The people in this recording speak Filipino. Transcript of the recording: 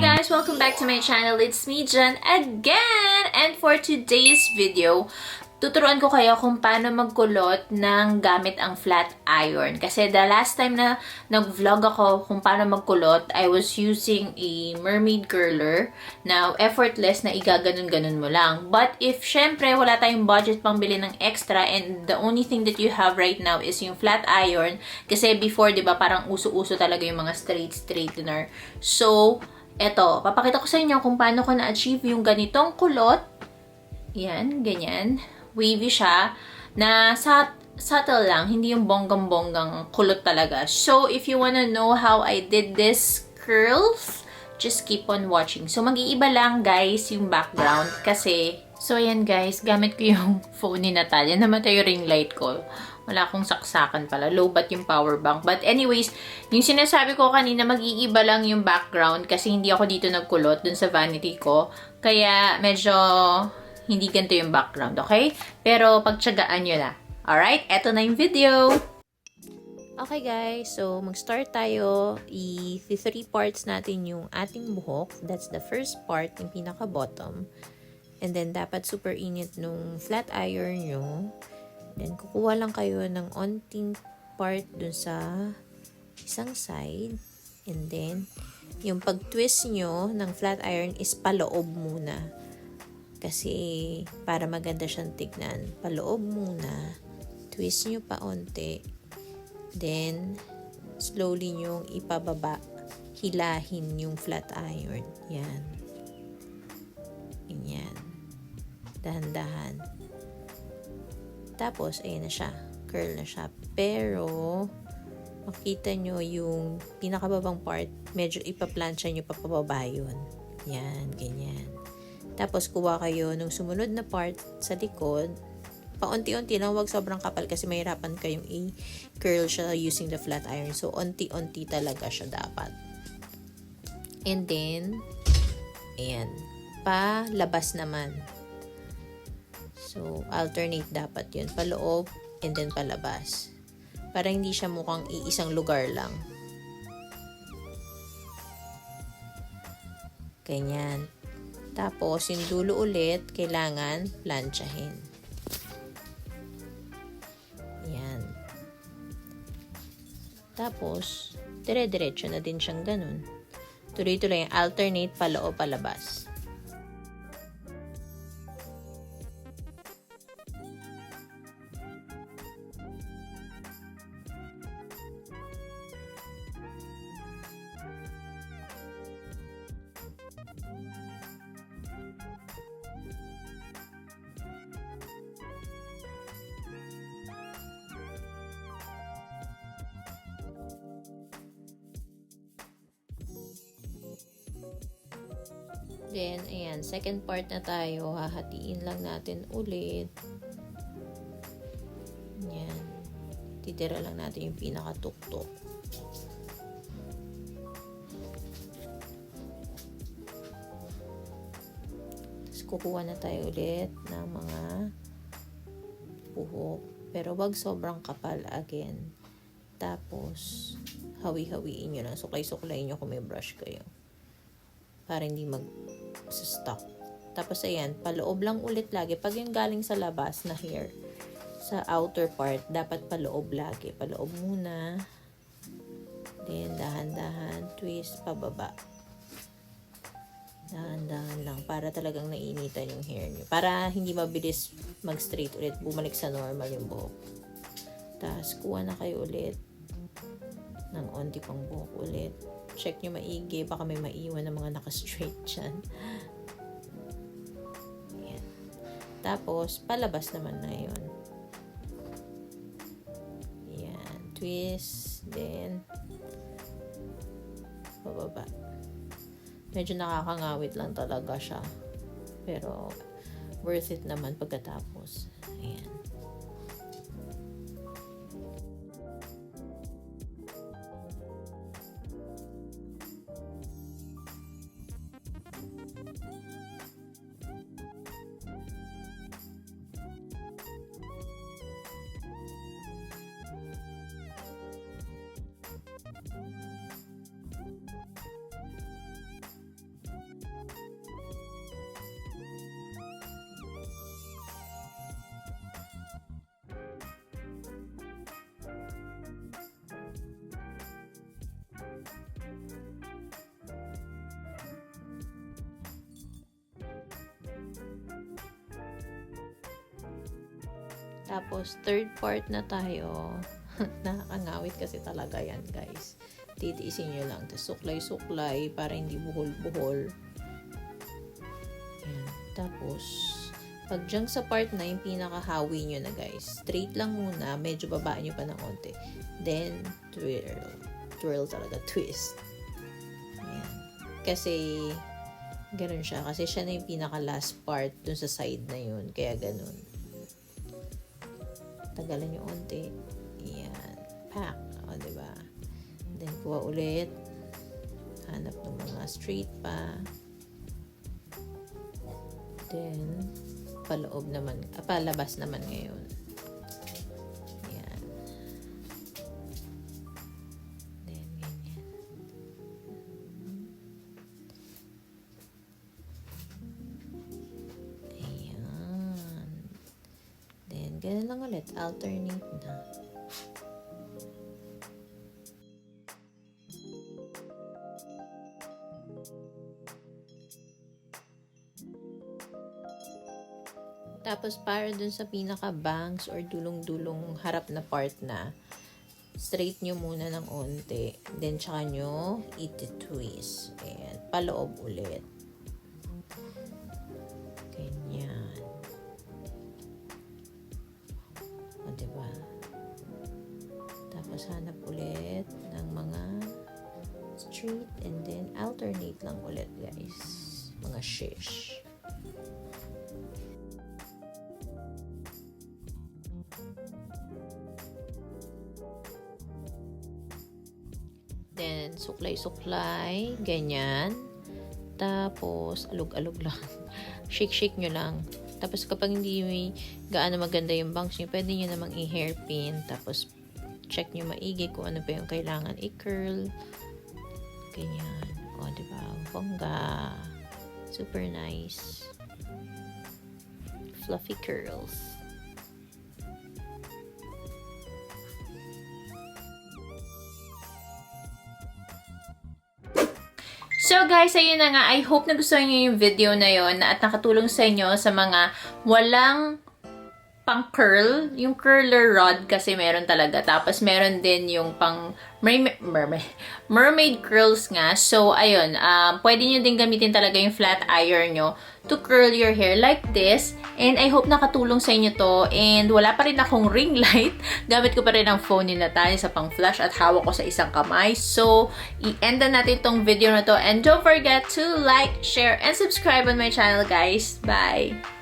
guys! Welcome back to my channel. It's me, Jen, again! And for today's video, tuturuan ko kayo kung paano magkulot ng gamit ang flat iron. Kasi the last time na nag-vlog ako kung paano magkulot, I was using a mermaid curler na effortless na igaganon-ganon mo lang. But if syempre wala tayong budget pang bili ng extra and the only thing that you have right now is yung flat iron, kasi before, di ba, parang uso-uso talaga yung mga straight straightener. So, eto, papakita ko sa inyo kung paano ko na-achieve yung ganitong kulot. Yan, ganyan. Wavy siya, na subtle lang, hindi yung bonggang-bonggang kulot talaga. So, if you wanna know how I did this curls, just keep on watching. So, mag-iiba lang, guys, yung background kasi, so, ayan, guys, gamit ko yung phone ni Natalia. Namatay yung ring light ko. Wala akong saksakan pala. Low bat yung power bank. But anyways, yung sinasabi ko kanina, mag-iiba lang yung background kasi hindi ako dito nagkulot dun sa vanity ko. Kaya, medyo hindi ganito yung background, okay? Pero pagtsagaan nyo na. Alright? Eto na yung video! Okay guys, so mag-start tayo. I-3 parts natin yung ating buhok. That's the first part, yung pinaka-bottom. And then, dapat super init nung flat iron nyo. Then, kukuha lang kayo ng onting part dun sa isang side. And then, yung pag-twist nyo ng flat iron is paloob muna. Kasi, para maganda siyang tignan, paloob muna, twist nyo pa onte, then, slowly nyo ipababa, hilahin yung flat iron. Yan. Ganyan. Dahan-dahan. Tapos, ayan na siya. Curl na siya. Pero, makita nyo yung pinakababang part, medyo ipaplansya nyo papababa yun. Yan, ganyan. Tapos, kuha kayo nung sumunod na part sa likod. Paunti-unti lang, wag sobrang kapal kasi mahirapan kayong i-curl siya using the flat iron. So, unti-unti talaga siya dapat. And then, ayan. Palabas naman. So, alternate dapat yun. Paloob, and then palabas. Para hindi siya mukhang iisang lugar lang. Ganyan. Tapos, yung dulo ulit, kailangan plansyahin. Yan. Tapos, dire-diretso na din siyang ganun. Tuloy-tuloy yung alternate paloob, palabas. Then, ayan, second part na tayo. Hahatiin lang natin ulit. Ayan. Titira lang natin yung pinakatuktok. Tapos, kukuha na tayo ulit ng mga buhok. Pero, wag sobrang kapal again. Tapos, hawi-hawiin nyo lang. Suklay-suklayin nyo kung may brush kayo. Para hindi mag-stuck. Tapos, ayan, paloob lang ulit lagi. Pag yung galing sa labas na hair, sa outer part, dapat paloob lagi. Paloob muna. Then, dahan-dahan, twist, pababa. Dahan-dahan lang. Para talagang nainitan yung hair nyo. Para hindi mabilis mag-straight ulit. Bumalik sa normal yung buhok. Tapos, kuha na kayo ulit ng onti pang buhok ulit. Check nyo maigi, baka may maiwan ng mga naka-straight dyan. Ayan. Tapos, palabas naman na yun. Ayan. Twist, then, bababa. Medyo nakakangawit lang talaga siya. Pero, worth it naman pagkatapos. Ayan. Tapos, third part na tayo. Nakakangawit kasi talaga yan, guys. Titiisin nyo lang. Tapos, suklay-suklay para hindi buhol-buhol. Ayan. Tapos, pag dyan sa part na yung pinakahawi nyo na, guys, straight lang muna. Medyo babaan nyo pa ng konti. Then, twirl. Twirl talaga. Twist. Ayan. Kasi, ganun siya. Kasi siya na yung pinaka-last part dun sa side na yun. Kaya ganun. Tagalan nyo konti. Ayan. Pack. O, diba? Then, kuha ulit. Hanap ng mga straight pa. Then, paloob naman. Palabas naman ngayon. Ayan. Then, ganyan. Ayan. Then, ganun lang ulit. Alternate na. Tapos, para dun sa pinaka-bangs or dulong-dulong harap na part na, straight nyo muna ng onte. Then, tsaka nyo iti-twist. Ayan. Paloob ulit. Ganyan. O, diba? Tapos, hanap ulit ng mga straight and then alternate lang ulit, guys. Mga shish. Then, suklay-suklay. Ganyan. Tapos, alog-alog lang. Shake-shake nyo lang. Tapos, kapag hindi may gaano maganda yung bangs nyo, pwede nyo namang i-hairpin. Tapos, check nyo maigi kung ano pa yung kailangan i-curl. Ganyan. O, diba? Bongga. Super nice. Fluffy curls. So guys, ayun na nga. I hope na gusto niyo yung video na yon at nakatulong sa inyo sa mga walang pang curl. Yung curler rod kasi meron talaga. Tapos meron din yung pang mermaid curls nga. So ayun, pwede nyo din gamitin talaga yung flat iron nyo to curl your hair like this. And I hope nakatulong sa inyo to. And wala pa rin akong ring light. Gamit ko pa rin ang phone ni Natalia sa pang flash at hawak ko sa isang kamay. So, i-end na natin tong video na to. And don't forget to like, share, and subscribe on my channel, guys. Bye!